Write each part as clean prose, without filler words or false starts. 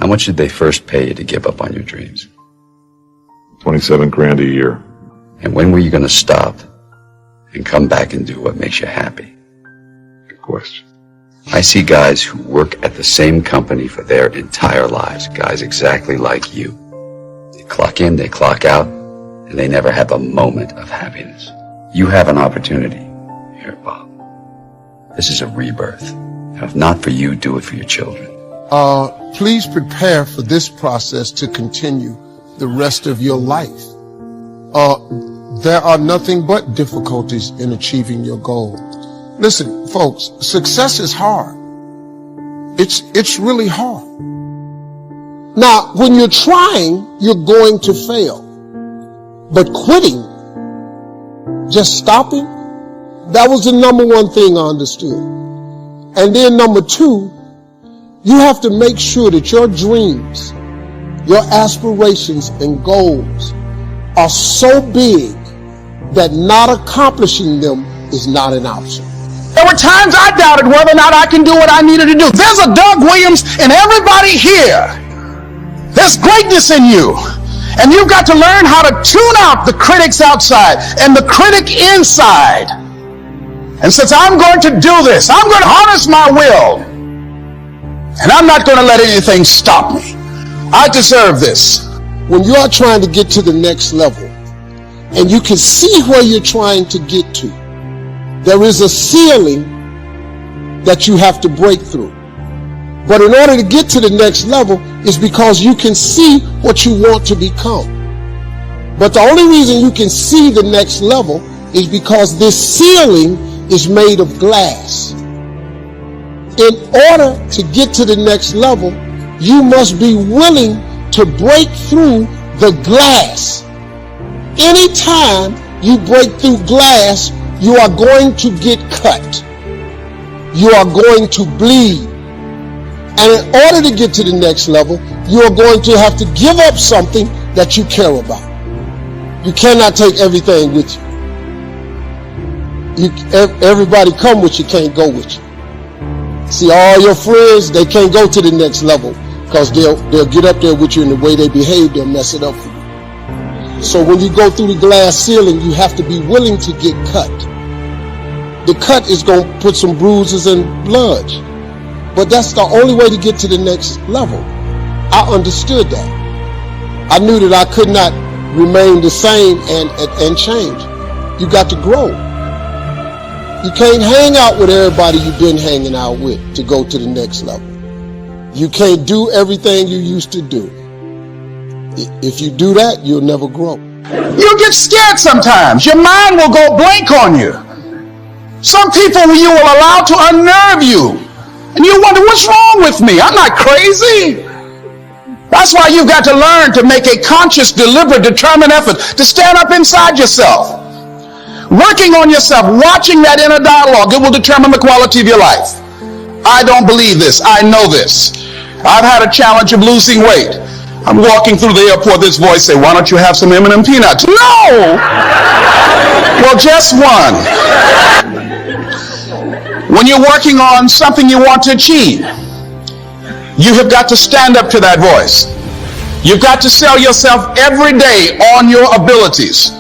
much did they first pay you to give up on your dreams? 27 grand a year. And when were you going to stop and come back and do what makes you happy? Good question. I see guys who work at the same company for their entire lives, guys exactly like you. They clock in, they clock out, and they never have a moment of happiness. You have an opportunity here, Bob. This is a rebirth. And if not for you, do it for your children. Please prepare for this process to continue the rest of your life. There are nothing but difficulties in achieving your goal. Listen, folks, success is hard. It's really hard. Now, when you're trying, you're going to fail. But quitting, just stopping, that was the number one thing I understood. And then number two, you have to make sure that your dreams, your aspirations and goals are so big that not accomplishing them is not an option. There were times I doubted whether or not I can do what I needed to do. There's a Doug Williams in everybody here. There's greatness in you. And you've got to learn how to tune out the critics outside and the critic inside. And since I'm going to do this, I'm going to harness my will. And I'm not going to let anything stop me. I deserve this. When you are trying to get to the next level, and you can see where you're trying to get to, there is a ceiling that you have to break through. But in order to get to the next level is because you can see what you want to become. But the only reason you can see the next level is because this ceiling is made of glass. In order to get to the next level, you must be willing to break through the glass. Anytime you break through glass, you are going to get cut. You are going to bleed. And in order to get to the next level, you are going to have to give up something that you care about. You cannot take everything with you. Everybody come with you, can't go with you. See, all your friends, they can't go to the next level because they'll get up there with you, and the way they behave, they'll mess it up for you. So when you go through the glass ceiling, you have to be willing to get cut. The cut is going to put some bruises and blood. But that's the only way to get to the next level. I understood that. I knew that I could not remain the same and change. You got to grow. You can't hang out with everybody you've been hanging out with to go to the next level. You can't do everything you used to do. If you do that, you'll never grow. You'll get scared sometimes. Your mind will go blank on you. Some people you will allow to unnerve you. And you wonder, what's wrong with me? I'm not crazy. That's why you've got to learn to make a conscious, deliberate, determined effort to stand up inside yourself. Working on yourself, watching that inner dialogue, it will determine the quality of your life. I don't believe this. I know this. I've had a challenge of losing weight. I'm walking through the airport, this voice say, why don't you have some M&M peanuts? No! Well, just one. When you're working on something you want to achieve, you have got to stand up to that voice. You've got to sell yourself every day on your abilities,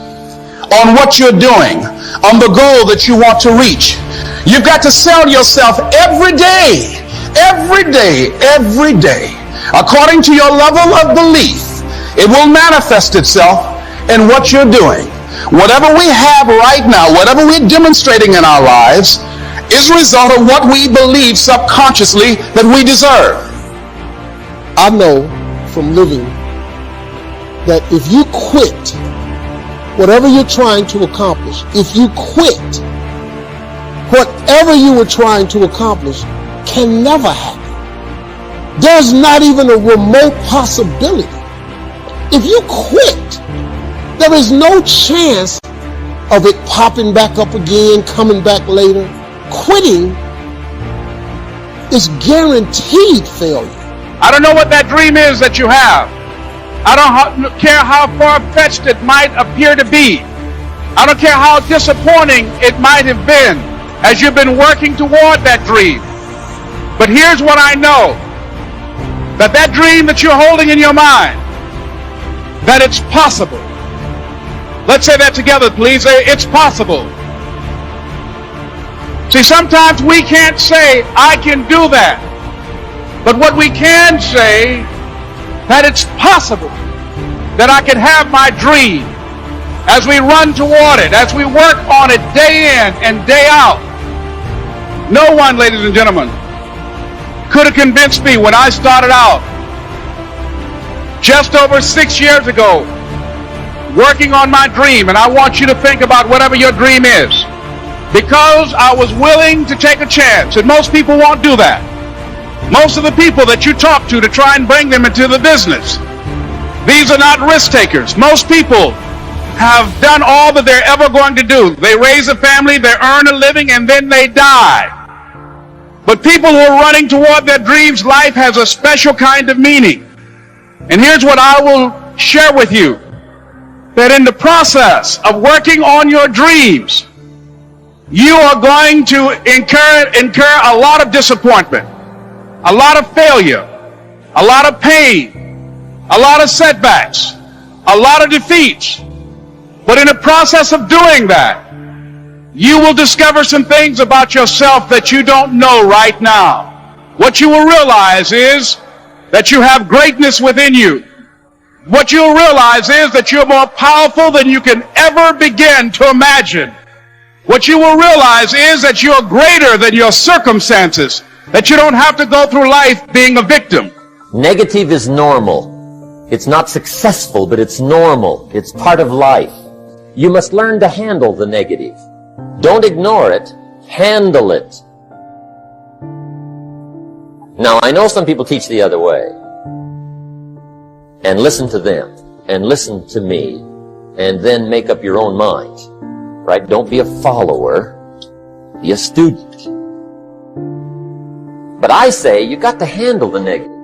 on what you're doing, on the goal that you want to reach. You've got to sell yourself every day, every day, every day. According to your level of belief, it will manifest itself in what you're doing. Whatever we have right now, whatever we're demonstrating in our lives, is a result of what we believe subconsciously that we deserve. I know from living that if you quit whatever you're trying to accomplish, if you quit, whatever you were trying to accomplish can never happen. There's not even a remote possibility. If you quit, there is no chance of it popping back up again, coming back later. Quitting is guaranteed failure. I don't know what that dream is that you have. I don't care how far-fetched it might appear to be. I don't care how disappointing it might have been as you've been working toward that dream. But here's what I know. that dream that you're holding in your mind, that it's possible. Let's say that together, please. It's possible. See, sometimes we can't say, I can do that. But what we can say, that it's possible that I can have my dream as we run toward it, as we work on it day in and day out. No one, ladies and gentlemen, could have convinced me when I started out just over 6 years ago working on my dream. And I want you to think about whatever your dream is, because I was willing to take a chance. And most people won't do that. Most of the people that you talk to try and bring them into the business, these are not risk takers. Most people have done all that they're ever going to do. They raise a family, they earn a living, and then they die. But people who are running toward their dreams, life has a special kind of meaning. And here's what I will share with you, that in the process of working on your dreams, you are going to incur a lot of disappointment, a lot of failure, a lot of pain, a lot of setbacks, a lot of defeats. But in the process of doing that, you will discover some things about yourself that you don't know right now. What you will realize is that you have greatness within you. What you'll realize is that you're more powerful than you can ever begin to imagine. What you will realize is that you're greater than your circumstances, that you don't have to go through life being a victim. Negative is normal. It's not successful, but it's normal. It's part of life. You must learn to handle the negative. Don't ignore it. Handle it. Now, I know some people teach the other way. And listen to them. And listen to me. And then make up your own mind. Right? Don't be a follower. Be a student. But I say you got to handle the negative.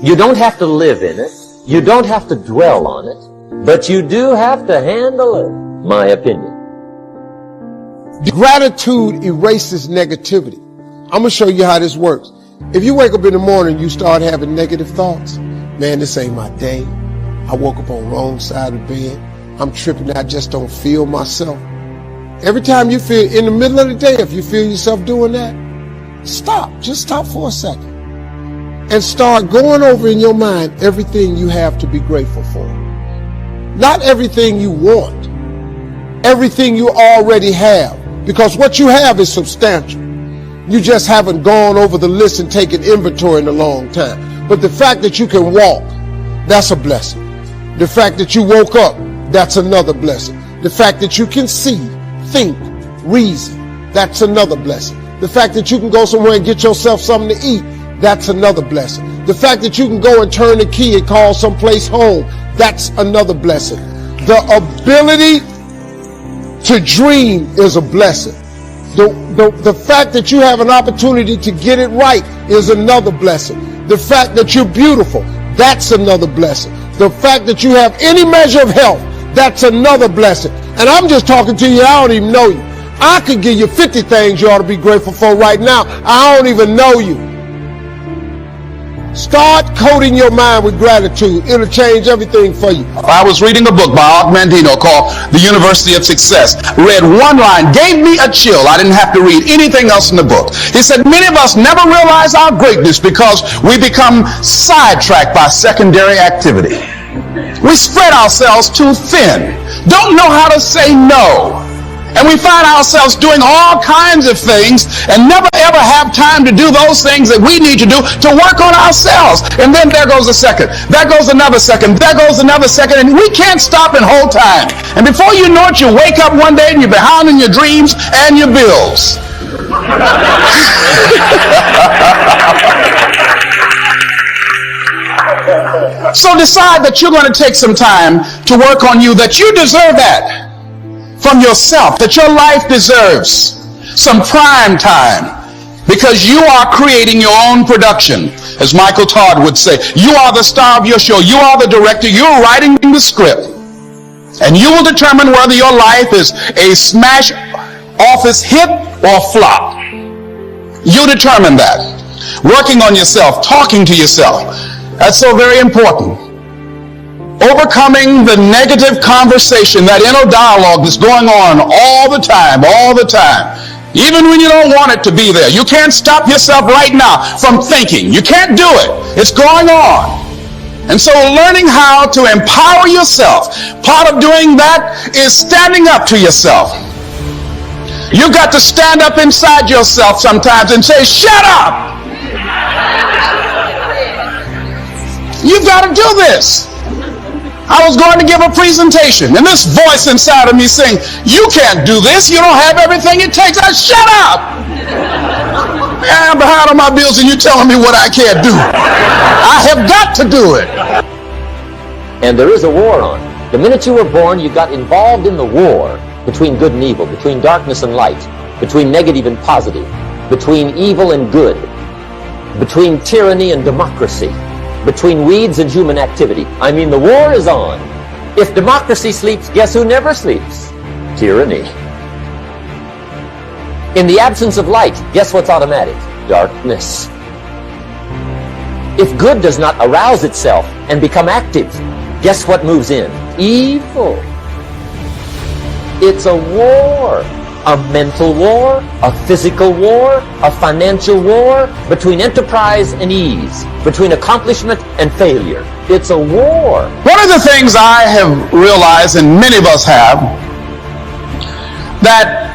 You don't have to live in it. You don't have to dwell on it. But you do have to handle it. My opinion. Gratitude erases negativity. I'm going to show you how this works. If you wake up in the morning, you start having negative thoughts. Man, this ain't my day. I woke up on the wrong side of the bed. I'm tripping. I just don't feel myself. Every time you feel in the middle of the day, if you feel yourself doing that, stop. Just stop for a second. And start going over in your mind everything you have to be grateful for. Not everything you want. Everything you already have. Because what you have is substantial. You just haven't gone over the list and taken inventory in a long time. But the fact that you can walk, that's a blessing. The fact that you woke up, that's another blessing. The fact that you can see, think, reason, that's another blessing. The fact that you can go somewhere and get yourself something to eat, that's another blessing. The fact that you can go and turn the key and call someplace home, that's another blessing. The ability to dream is a blessing. The fact that you have an opportunity to get it right is another blessing. The fact that you're beautiful, that's another blessing. The fact that you have any measure of health, that's another blessing. And I'm just talking to you, I don't even know you. I could give you 50 things you ought to be grateful for right now. I don't even know you. Start coating your mind with gratitude. It'll change everything for you. I was reading a book by Og Mandino called The University of Success. Read one line, gave me a chill. I didn't have to read anything else in the book. He said, many of us never realize our greatness because we become sidetracked by secondary activity. We spread ourselves too thin. Don't know how to say no. And we find ourselves doing all kinds of things and never ever have time to do those things that we need to do to work on ourselves. And then there goes a second. There goes another second. There goes another second. And we can't stop and hold time. And before you know it, you wake up one day and you're behind in your dreams and your bills. So decide that you're going to take some time to work on you, that you deserve that from yourself, that your life deserves some prime time, because you are creating your own production. As Michael Todd would say, you are the star of your show. You are the director. You're writing the script. And you will determine whether your life is a smash office hit or flop. You determine that. Working on yourself, talking to yourself. That's so very important. Overcoming the negative conversation, that inner dialogue that's going on all the time, even when you don't want it to be there. You can't stop yourself right now from thinking. You can't do it. It's going on. And so learning how to empower yourself, part of doing that is standing up to yourself. You've got to stand up inside yourself sometimes and say, shut up! You've got to do this. I was going to give a presentation, and this voice inside of me saying, you can't do this. You don't have everything it takes. Shut up! I'm behind on my bills, and you're telling me what I can't do. I have got to do it. And there is a war on. The minute you were born, you got involved in the war between good and evil, between darkness and light, between negative and positive, between evil and good, between tyranny and democracy, between weeds and human activity. I mean, the war is on. If democracy sleeps, guess who never sleeps? Tyranny. In the absence of light, guess what's automatic? Darkness. If good does not arouse itself and become active, guess what moves in? Evil. It's a war. A mental war, a physical war, a financial war, between enterprise and ease, between accomplishment and failure. It's a war. One of the things I have realized, and many of us have, that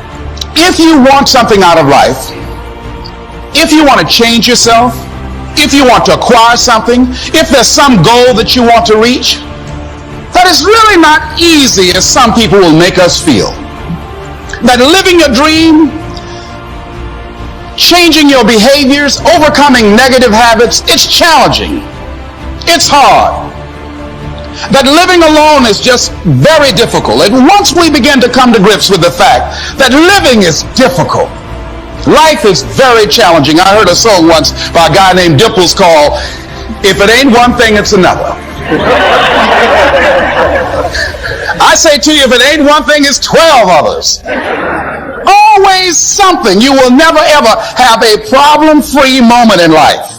if you want something out of life, if you want to change yourself, if you want to acquire something, if there's some goal that you want to reach, that is really not easy as some people will make us feel. That living your dream, changing your behaviors, overcoming negative habits, it's challenging. It's hard. That living alone is just very difficult. And once we begin to come to grips with the fact that living is difficult, life is very challenging. I heard a song once by a guy named Dimples called, "If It Ain't One Thing, It's Another." I say to you, if it ain't one thing, it's 12 others. Always something. You will never ever have a problem-free moment in life.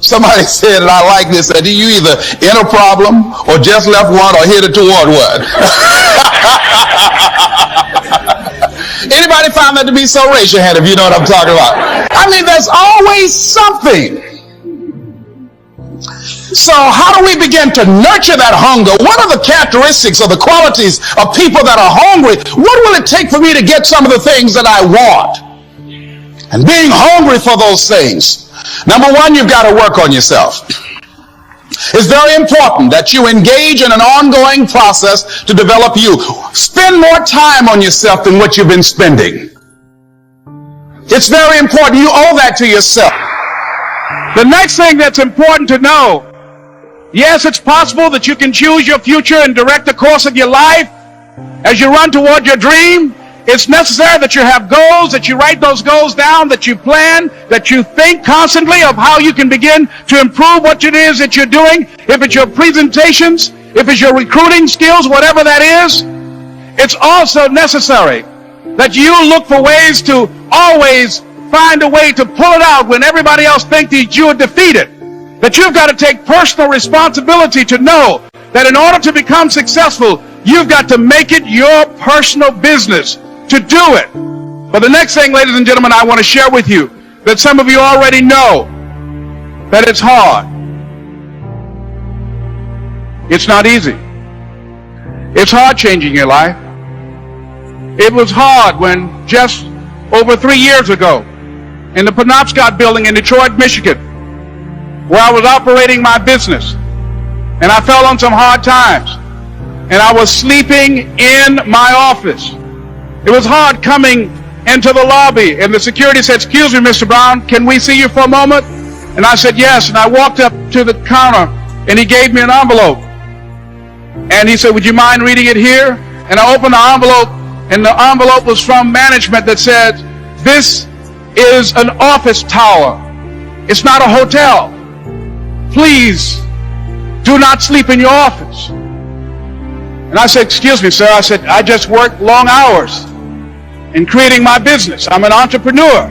Somebody said, and I like this, that you either in a problem or just left one or headed toward one. Anybody find that to be so? Raise your hand if you know what I'm talking about. I mean, there's always something. So how do we begin to nurture that hunger? What are the characteristics or the qualities of people that are hungry? What will it take for me to get some of the things that I want? And being hungry for those things. Number one, you've got to work on yourself. It's very important that you engage in an ongoing process to develop you. Spend more time on yourself than what you've been spending. It's very important. You owe that to yourself. The next thing that's important to know, yes, it's possible that you can choose your future and direct the course of your life as you run toward your dream. It's necessary that you have goals, that you write those goals down, that you plan, that you think constantly of how you can begin to improve what it is that you're doing. If it's your presentations, if it's your recruiting skills, whatever that is, it's also necessary that you look for ways to always find a way to pull it out when everybody else thinks that you are defeated. That you've got to take personal responsibility to know that in order to become successful, you've got to make it your personal business to do it. But the next thing, ladies and gentlemen, I want to share with you that some of you already know that it's hard. It's not easy. It's hard changing your life. It was hard when just over 3 years ago in the Penobscot building in Detroit, Michigan, where I was operating my business, and I fell on some hard times, and I was sleeping in my office. It was hard coming into the lobby, and the security said, "Excuse me, Mr. Brown, can we see you for a moment?" And I said, "Yes," and I walked up to the counter, and he gave me an envelope. And he said, "Would you mind reading it here?" And I opened the envelope, and the envelope was from management that said, "This is an office tower. It's not a hotel. Please do not sleep in your office." And I said, "Excuse me, sir." I said, "I just work long hours in creating my business. I'm an entrepreneur."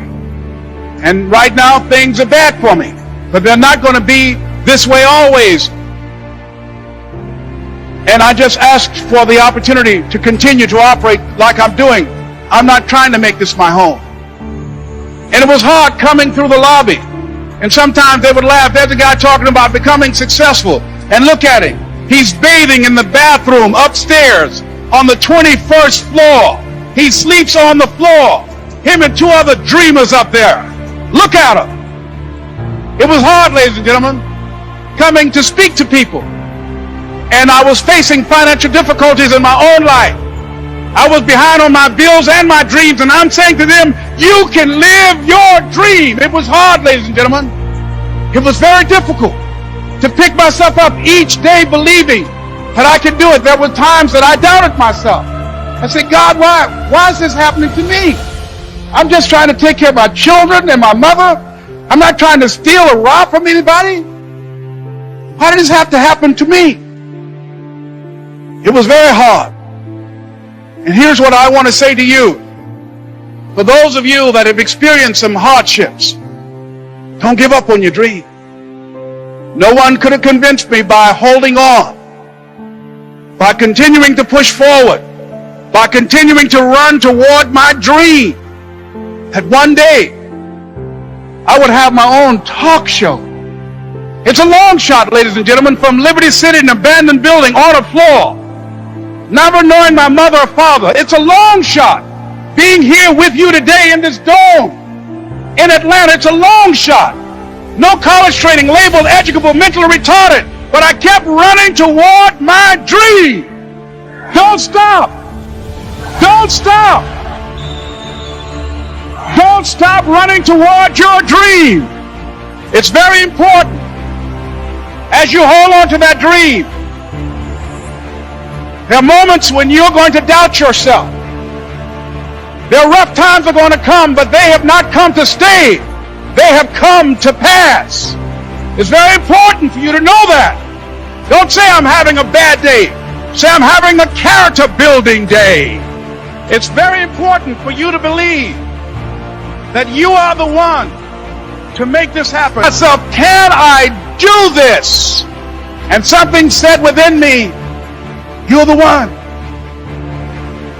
And right now, things are bad for me. But they're not going to be this way always. And I just asked for the opportunity to continue to operate like I'm doing. I'm not trying to make this my home. And it was hard coming through the lobby. And sometimes they would laugh. There's a guy talking about becoming successful. And look at him. He's bathing in the bathroom upstairs on the 21st floor. He sleeps on the floor. Him and two other dreamers up there. Look at him. It was hard, ladies and gentlemen, coming to speak to people. And I was facing financial difficulties in my own life. I was behind on my bills and my dreams, and I'm saying to them, you can live your dream. It was hard, ladies and gentlemen. It was very difficult to pick myself up each day believing that I could do it. There were times that I doubted myself. I said, God, why is this happening to me? I'm just trying to take care of my children and my mother. I'm not trying to steal or rob from anybody. Why did this have to happen to me? It was very hard. And here's what I want to say to you. For those of you that have experienced some hardships, don't give up on your dream. No one could have convinced me by holding on, by continuing to push forward, by continuing to run toward my dream, that one day I would have my own talk show. It's a long shot, ladies and gentlemen, from Liberty City, an abandoned building on a floor, never knowing my mother or father. It's a long shot. Being here with you today in this dome in Atlanta, it's a long shot. No college training, labeled educable, mentally retarded, but I kept running toward my dream. Don't stop. Don't stop. Don't stop running toward your dream. It's very important as you hold on to that dream. There are moments when you're going to doubt yourself. There are rough times are going to come, but they have not come to stay. They have come to pass. It's very important for you to know that. Don't say I'm having a bad day. Say I'm having a character building day. It's very important for you to believe that you are the one to make this happen. Myself, can I do this? And something said within me, you're the one.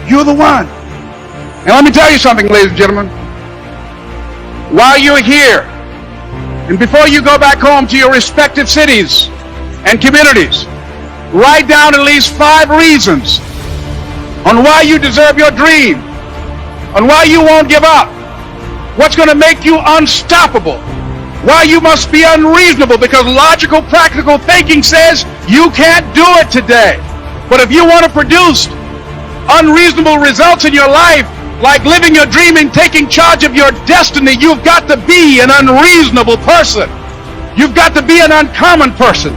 You're the one. And let me tell you something, ladies and gentlemen. While you're here, and before you go back home to your respective cities and communities, write down at least 5 reasons on why you deserve your dream, on why you won't give up, what's going to make you unstoppable, why you must be unreasonable, because logical, practical thinking says you can't do it today. But if you want to produce unreasonable results in your life, like living your dream and taking charge of your destiny, you've got to be an unreasonable person. You've got to be an uncommon person.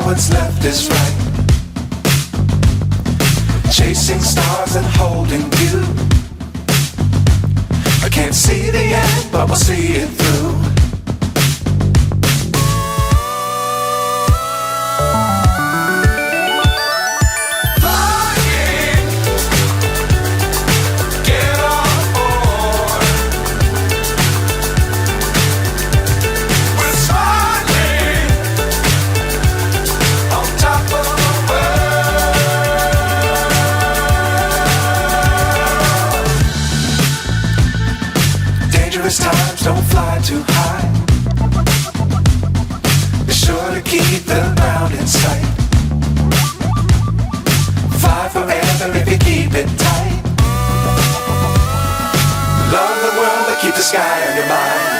what's left is right. Chasing stars and holding you. I can't see the end, but we'll see it through. Times don't fly too high. Be sure to keep the ground in sight. Fly forever if you keep it tight. Love the world but keep the sky on your mind.